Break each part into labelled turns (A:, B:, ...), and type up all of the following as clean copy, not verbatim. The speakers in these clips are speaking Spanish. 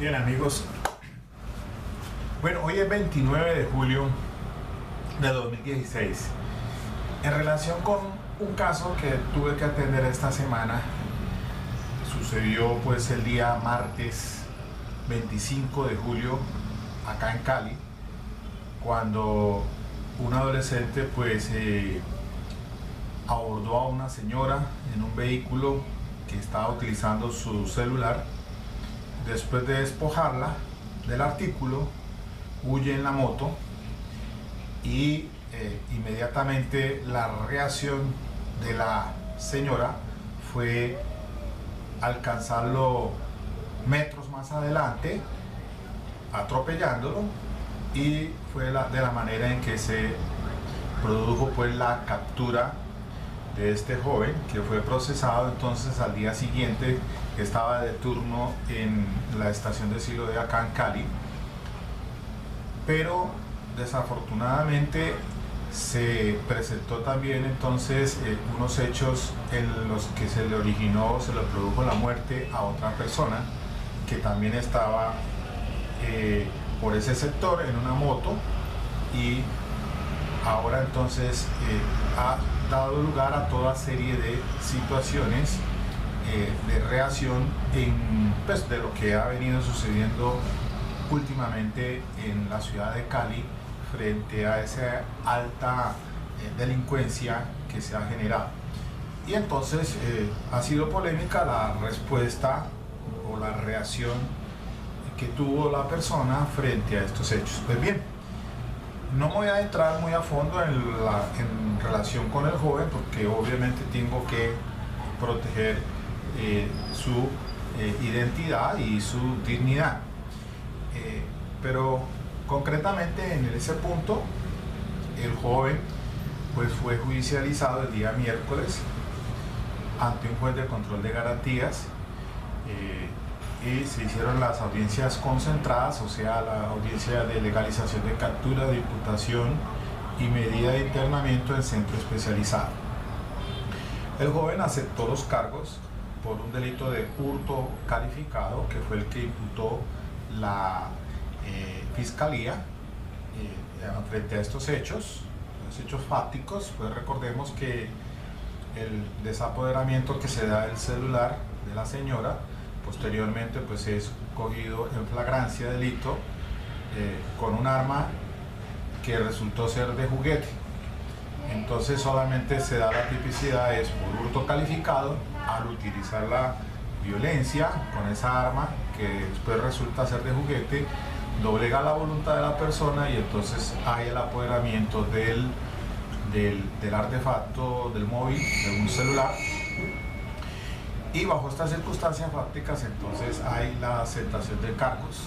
A: Bien, amigos, bueno, hoy es 29 de julio de 2016. En relación con un caso que tuve que atender esta semana, sucedió pues el día martes 25 de julio acá en Cali, cuando un adolescente pues abordó a una señora en un vehículo que estaba utilizando su celular. Después de despojarla del artículo, huye en la moto y inmediatamente la reacción de la señora fue alcanzarlo metros más adelante, atropellándolo, y fue de la manera en que se produjo pues la captura de este joven, que fue procesado entonces al día siguiente. Estaba de turno en la estación de Siloé acá en Cali, pero desafortunadamente se presentó también entonces unos hechos en los que se le produjo la muerte a otra persona que también estaba por ese sector en una moto, y ahora entonces ha dado lugar a toda serie de situaciones de reacción pues, de lo que ha venido sucediendo últimamente en la ciudad de Cali frente a esa alta delincuencia que se ha generado. Y entonces ha sido polémica la respuesta o la reacción que tuvo la persona frente a estos hechos. Pues bien, no me voy a entrar muy a fondo en relación con el joven, porque obviamente tengo que proteger su identidad y su dignidad. Pero concretamente en ese punto, el joven pues fue judicializado el día miércoles ante un juez de control de garantías, y se hicieron las audiencias concentradas, o sea, la audiencia de legalización de captura, de imputación y medida de internamiento en centro especializado. El joven aceptó los cargos por un delito de hurto calificado, que fue el que imputó la fiscalía frente a estos hechos, los hechos fácticos. Pues recordemos que el desapoderamiento que se da del celular de la señora, posteriormente pues es cogido en flagrancia de delito con un arma que resultó ser de juguete. Entonces solamente se da la tipicidad es por hurto calificado, al utilizar la violencia con esa arma que después resulta ser de juguete, doblega la voluntad de la persona, y entonces hay el apoderamiento del artefacto, del móvil, de un celular. Y bajo estas circunstancias fácticas entonces hay la aceptación de cargos,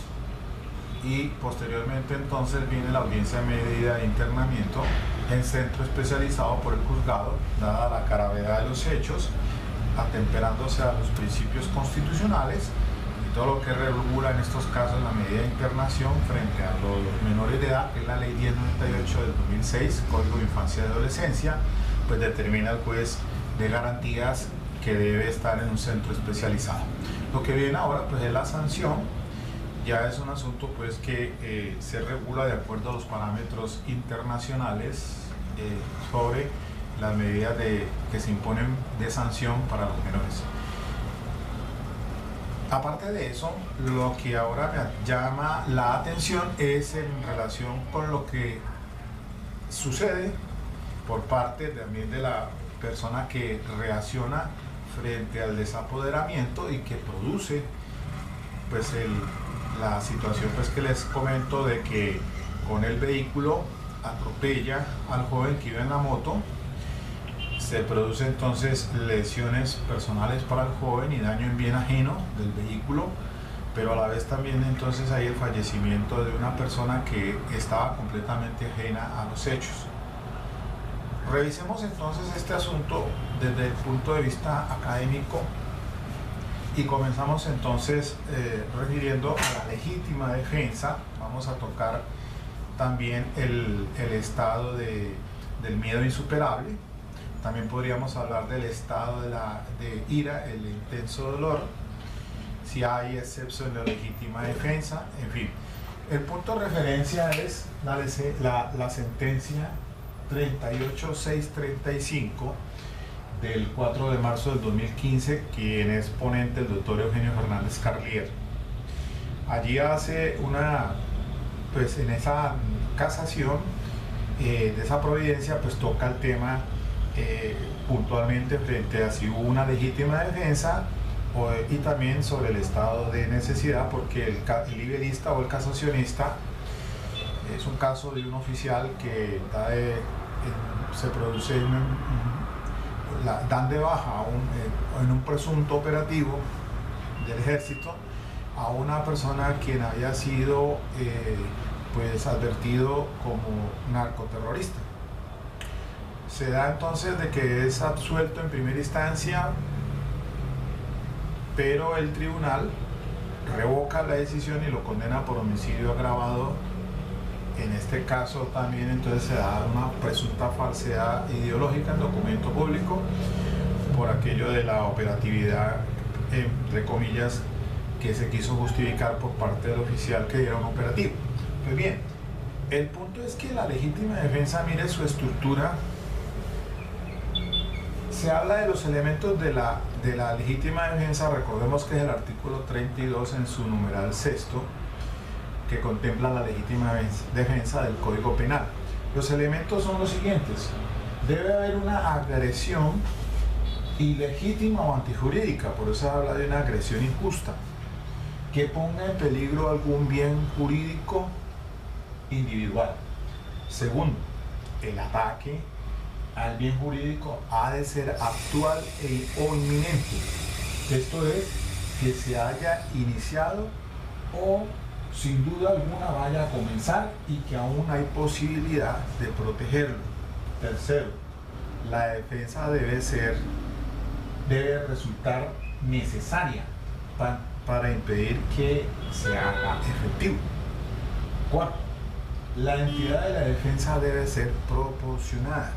A: y posteriormente entonces viene la audiencia de medida de internamiento en centro especializado por el juzgado, dada la gravedad de los hechos, atemperándose a los principios constitucionales y todo lo que regula en estos casos la medida de internación frente a los menores de edad, que es la ley 1098 del 2006, Código de Infancia y Adolescencia. Pues determina el juez de garantías que debe estar en un centro especializado. Lo que viene ahora pues es la sanción. Ya es un asunto pues que se regula de acuerdo a los parámetros internacionales sobre las medidas que se imponen de sanción para los menores. Aparte de eso, lo que ahora me llama la atención es en relación con lo que sucede por parte también de la persona que reacciona frente al desapoderamiento y que produce pues la situación pues que les comento, de que con el vehículo atropella al joven que iba en la moto. Se produce entonces lesiones personales para el joven y daño en bien ajeno del vehículo, pero a la vez también entonces hay el fallecimiento de una persona que estaba completamente ajena a los hechos. Revisemos entonces este asunto desde el punto de vista académico y comenzamos entonces refiriendo a la legítima defensa. Vamos a tocar también el estado del miedo insuperable. También podríamos hablar del estado de ira, el intenso dolor. si hay excepción de legítima defensa, en fin. El punto de referencia es la sentencia 38635 del 4 de marzo del 2015, quien es ponente el doctor Eugenio Fernández Carlier. Allí hace pues en esa casación de esa providencia, pues toca el tema puntualmente frente a si hubo una legítima defensa y también sobre el estado de necesidad, porque el libelista o el casacionista es un caso de un oficial que se produce dan de baja en un presunto operativo del ejército a una persona quien había sido pues advertido como narcoterrorista. Se da entonces de que es absuelto en primera instancia, pero el tribunal revoca la decisión y lo condena por homicidio agravado. En este caso también entonces se da una presunta falsedad ideológica en documento público por aquello de la operatividad, entre comillas, que se quiso justificar por parte del oficial que era un operativo. Pues bien, el punto es que la legítima defensa, mire su estructura. Se habla de los elementos de la legítima defensa. Recordemos que es el artículo 32 en su numeral sexto, que contempla la legítima defensa del Código Penal. Los elementos son los siguientes: debe haber una agresión ilegítima o antijurídica, por eso se habla de una agresión injusta, que ponga en peligro algún bien jurídico individual. Segundo, el ataque al bien jurídico ha de ser actual o inminente. Esto es, que se haya iniciado o sin duda alguna vaya a comenzar y que aún hay posibilidad de protegerlo. Tercero, la defensa debe resultar necesaria para impedir que se haga efectivo. Cuarto, la entidad de la defensa debe ser proporcionada,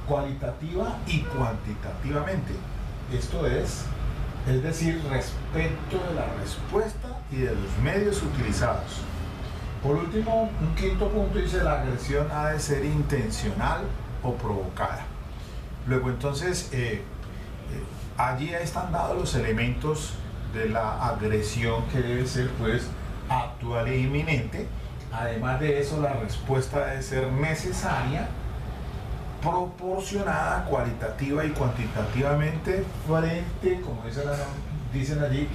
A: cualitativa y cuantitativamente. Esto es decir, respecto de la respuesta y de los medios utilizados. Por último, un quinto punto dice: la agresión ha de ser intencional o provocada. Luego entonces, allí están dados los elementos de la agresión, que debe ser pues actual e inminente. Además de eso, la respuesta debe ser necesaria, proporcionada, cualitativa y cuantitativamente frente, como dicen allí,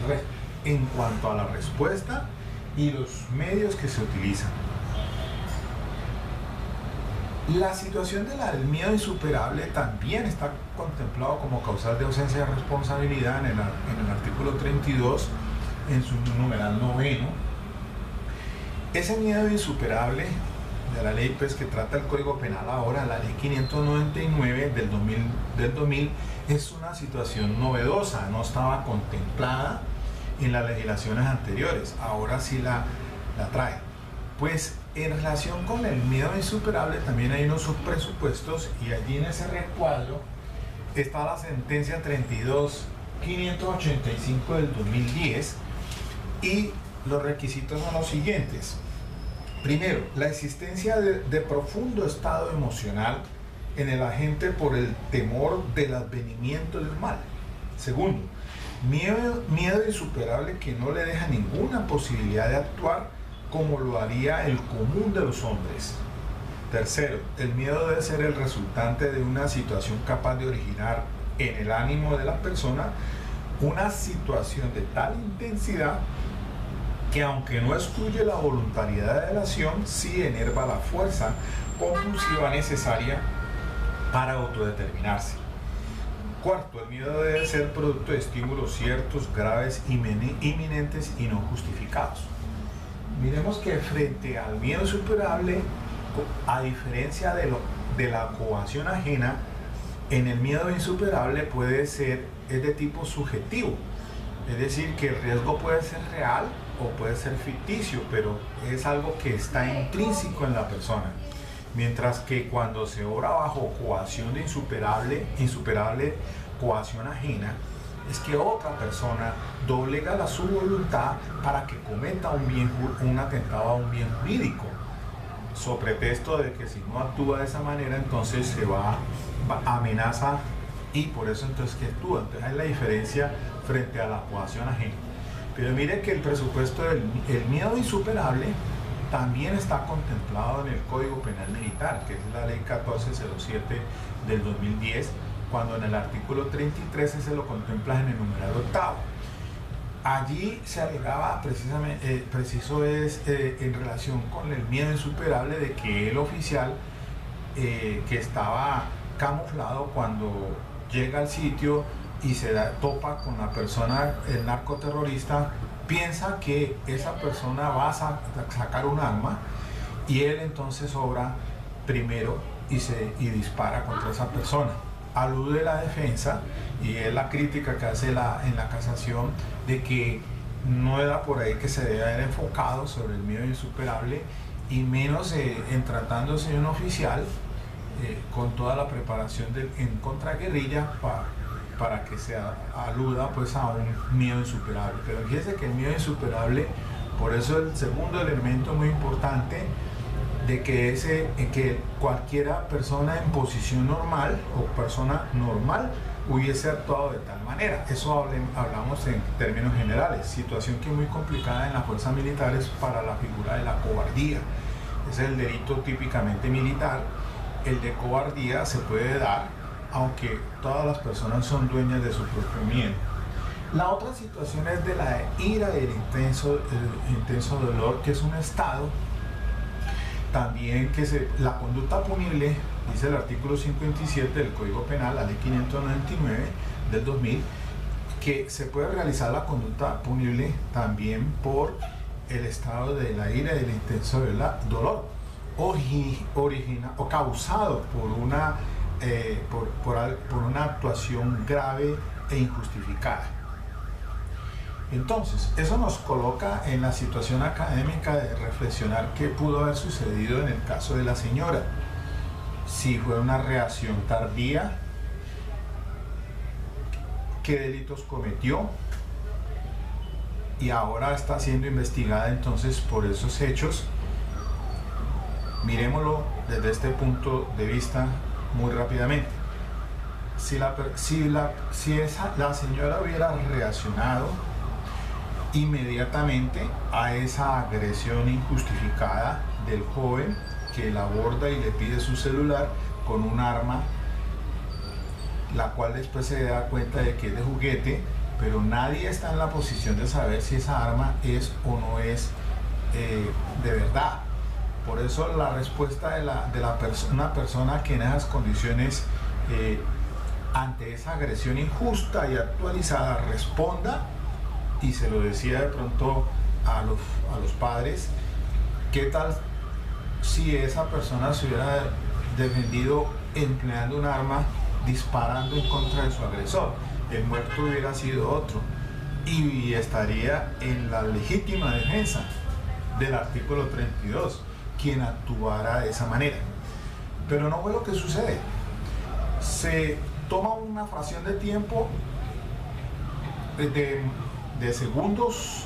A: en cuanto a la respuesta y los medios que se utilizan. La situación del miedo insuperable también está contemplado como causal de ausencia de responsabilidad en el artículo 32, en su numeral noveno. Ese miedo insuperable de la ley pues, que trata el Código Penal ahora, la ley 599 del 2000, es una situación novedosa, no estaba contemplada en las legislaciones anteriores, ahora sí la trae. Pues en relación con el miedo insuperable también hay unos subpresupuestos, y allí en ese recuadro está la sentencia 32585 del 2010, y los requisitos son los siguientes. Primero, la existencia de profundo estado emocional en el agente por el temor del advenimiento del mal. Segundo, miedo insuperable que no le deja ninguna posibilidad de actuar como lo haría el común de los hombres. Tercero, el miedo debe ser el resultante de una situación capaz de originar en el ánimo de la persona una situación de tal intensidad que, aunque no excluye la voluntariedad de la acción, sí enerva la fuerza compulsiva necesaria para autodeterminarse. Cuarto, el miedo debe ser producto de estímulos ciertos, graves, inminentes y no justificados. Miremos que frente al miedo insuperable, a diferencia de la coacción ajena, en el miedo insuperable es de tipo subjetivo. Es decir, que el riesgo puede ser real o puede ser ficticio, pero es algo que está intrínseco en la persona. Mientras que cuando se obra bajo coacción de insuperable coacción ajena, es que otra persona doblega su voluntad para que cometa un atentado a un bien jurídico, so pretexto de que si no actúa de esa manera, entonces se va amenaza, y por eso entonces que actúa. Entonces hay la diferencia frente a la coacción ajena. Pero mire que el presupuesto del miedo insuperable también está contemplado en el Código Penal Militar, que es la ley 1407 del 2010, cuando en el artículo 33 se lo contempla en el numeral octavo. Allí se alegaba precisamente, en relación con el miedo insuperable de que el oficial que estaba camuflado, cuando llega al sitio y topa con la persona, el narcoterrorista, piensa que esa persona va a sacar un arma, y él entonces obra primero y dispara contra esa persona. Alude la defensa, y es la crítica que hace en la casación, de que no era por ahí que se debe haber enfocado sobre el miedo insuperable, y menos en tratándose de un oficial con toda la preparación en contraguerrilla para que se aluda pues a un miedo insuperable. Pero fíjese que el miedo insuperable, por eso el segundo elemento muy importante, de que cualquiera persona en posición normal o persona normal hubiese actuado de tal manera. Eso hablamos en términos generales, situación que es muy complicada en las fuerzas militares para la figura de la cobardía. Es el delito típicamente militar. El de cobardía se puede dar aunque todas las personas son dueñas de su propio miedo. La otra situación es de la ira y el intenso dolor, que es un estado también la conducta punible, dice el artículo 57 del Código Penal, la ley 599 del 2000, que se puede realizar la conducta punible también por el estado de la ira y el intenso dolor, o causado por una actuación grave e injustificada. Entonces, eso nos coloca en la situación académica de reflexionar qué pudo haber sucedido en el caso de la señora. Si fue una reacción tardía, qué delitos cometió, y ahora está siendo investigada entonces por esos hechos. Mirémoslo desde este punto de vista muy rápidamente. Si la señora hubiera reaccionado inmediatamente a esa agresión injustificada del joven, que la aborda y le pide su celular con un arma, la cual después se da cuenta de que es de juguete, pero nadie está en la posición de saber si esa arma es o no es de verdad. Por eso la respuesta de una persona que en esas condiciones, ante esa agresión injusta y actualizada, responda, y se lo decía de pronto a los padres, ¿qué tal si esa persona se hubiera defendido empleando un arma, disparando en contra de su agresor? El muerto hubiera sido otro, y estaría en la legítima defensa del artículo 32 quien actuara de esa manera. Pero no fue lo que sucede. Se toma una fracción de tiempo de segundos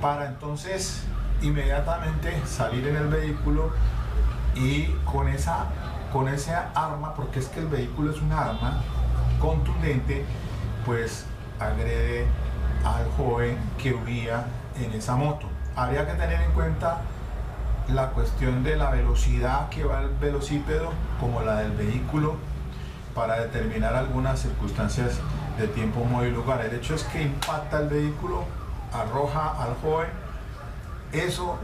A: para entonces inmediatamente salir en el vehículo, y con esa arma, porque es que el vehículo es un arma contundente, pues agrede al joven que huía en esa moto. Habría que tener en cuenta la cuestión de la velocidad que va el velocípedo como la del vehículo para determinar algunas circunstancias de tiempo, modo y lugar. El hecho es que impacta el vehículo, arroja al joven. Eso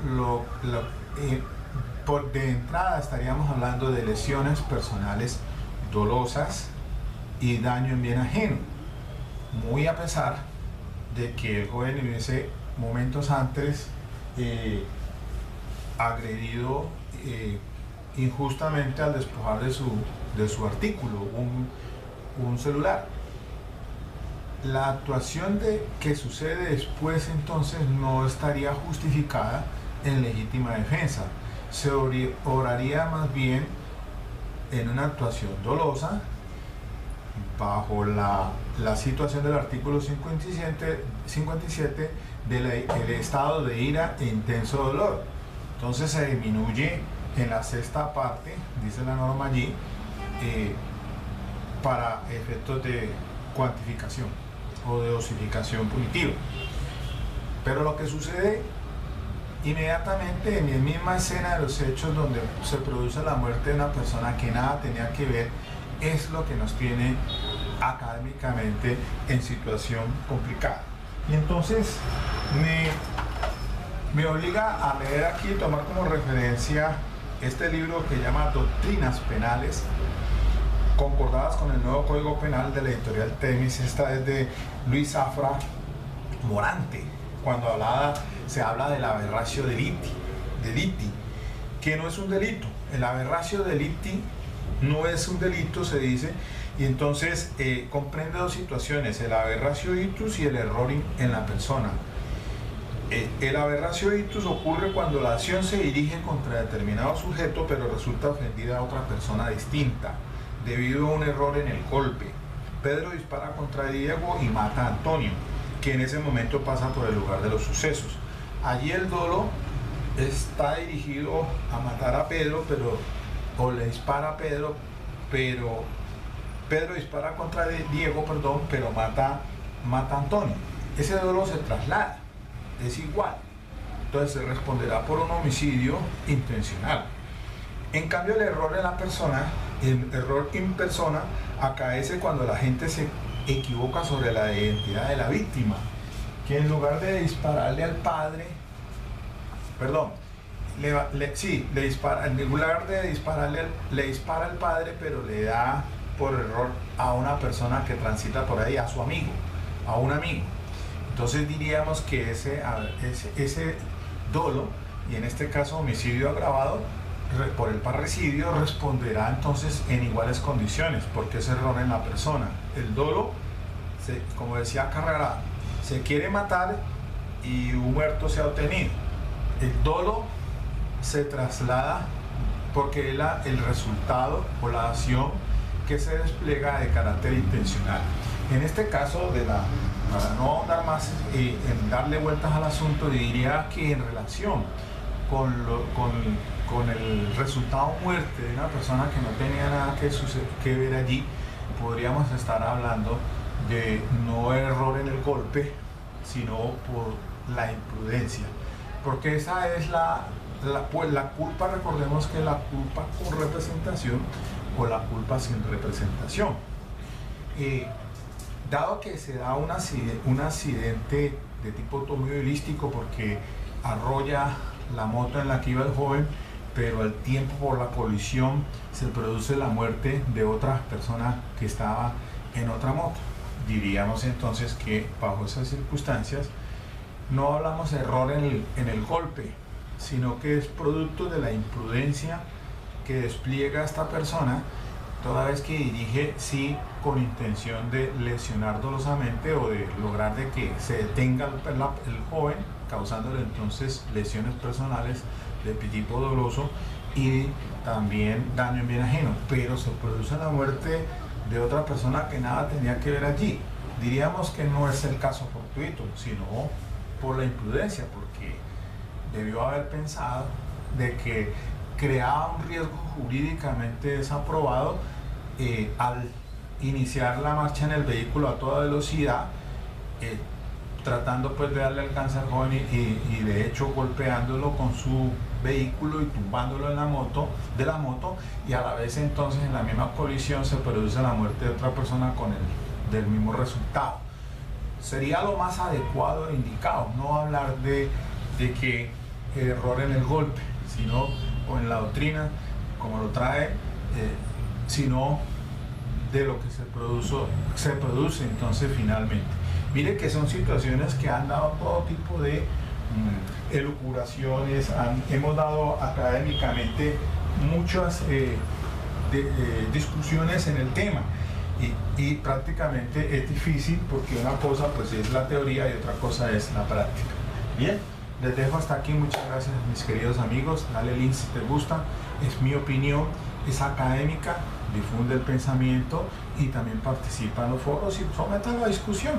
A: de entrada estaríamos hablando de lesiones personales dolosas y daño en bien ajeno, muy a pesar de que el joven hubiese momentos antes agredido injustamente al despojar de su artículo, un celular. La actuación que sucede después entonces no estaría justificada en legítima defensa. Se oraría más bien en una actuación dolosa bajo la situación del artículo 57 del estado de ira e intenso dolor. Entonces se disminuye en la sexta parte, dice la norma allí, para efectos de cuantificación o de dosificación punitiva. Pero lo que sucede inmediatamente en la misma escena de los hechos donde se produce la muerte de una persona que nada tenía que ver, es lo que nos tiene académicamente en situación complicada. Y entonces me obliga a leer aquí, tomar como referencia este libro que llama Doctrinas Penales concordadas con el nuevo Código Penal de la editorial Temis. Esta es de Luis Zafra Morante, cuando se habla del aberratio delicti, que no es un delito. El aberratio delicti no es un delito, se dice, y entonces comprende dos situaciones: el aberratio ictus y el error en la persona. El aberratio ictus ocurre cuando la acción se dirige contra determinado sujeto, pero resulta ofendida a otra persona distinta, debido a un error en el golpe. Pedro dispara contra Diego y mata a Antonio, que en ese momento pasa por el lugar de los sucesos. Allí el dolo está dirigido a matar a Pedro, o le dispara a Pedro, pero Pedro dispara contra Diego, pero mata a Antonio. Ese dolo se traslada, es igual. Entonces se responderá por un homicidio intencional. En cambio, el error en la persona, el error in persona, acaece cuando la gente se equivoca sobre la identidad de la víctima, que en lugar de dispararle al padre, en lugar de dispararle, le dispara al padre, pero le da por error a una persona que transita por ahí, a su amigo, a un amigo. Entonces diríamos que ese dolo, y en este caso homicidio agravado por el parricidio, responderá entonces en iguales condiciones, porque es error en la persona. El dolo, como decía Carrera, se quiere matar y un muerto se ha obtenido. El dolo se traslada porque es el resultado o la acción que se despliega de carácter intencional. En este caso, para no ahondar más en darle vueltas al asunto, diría que en relación con el resultado muerte de una persona que no tenía nada que ver allí, podríamos estar hablando de no error en el golpe, sino por la imprudencia, porque esa es la culpa. Recordemos que la culpa con representación o la culpa sin representación. Dado que se da un accidente de tipo automovilístico porque arrolla la moto en la que iba el joven, pero al tiempo, por la colisión, se produce la muerte de otra persona que estaba en otra moto, diríamos entonces que bajo esas circunstancias no hablamos de error en el golpe, sino que es producto de la imprudencia que despliega esta persona toda vez que dirige, sí, con intención de lesionar dolosamente o de lograr de que se detenga el joven, causándole entonces lesiones personales de tipo doloso y también daño en bien ajeno, pero se produce la muerte de otra persona que nada tenía que ver allí. Diríamos que no es el caso fortuito, sino por la imprudencia, porque debió haber pensado de que creaba un riesgo jurídicamente desaprobado al iniciar la marcha en el vehículo a toda velocidad, tratando pues de darle alcance al joven y de hecho golpeándolo con su vehículo y tumbándolo de la moto, y a la vez entonces en la misma colisión se produce la muerte de otra persona del mismo resultado. Sería lo más adecuado e indicado no hablar de que error en el golpe, sino, o en la doctrina como lo trae, sino de lo que se produce entonces finalmente. Mire que son situaciones que han dado todo tipo de elucubraciones, hemos dado académicamente muchas discusiones en el tema y prácticamente es difícil porque una cosa pues es la teoría y otra cosa es la práctica. Bien, les dejo hasta aquí, muchas gracias mis queridos amigos, dale link si te gusta, es mi opinión, es académica, difunde el pensamiento y también participa en los foros y fomenta la discusión.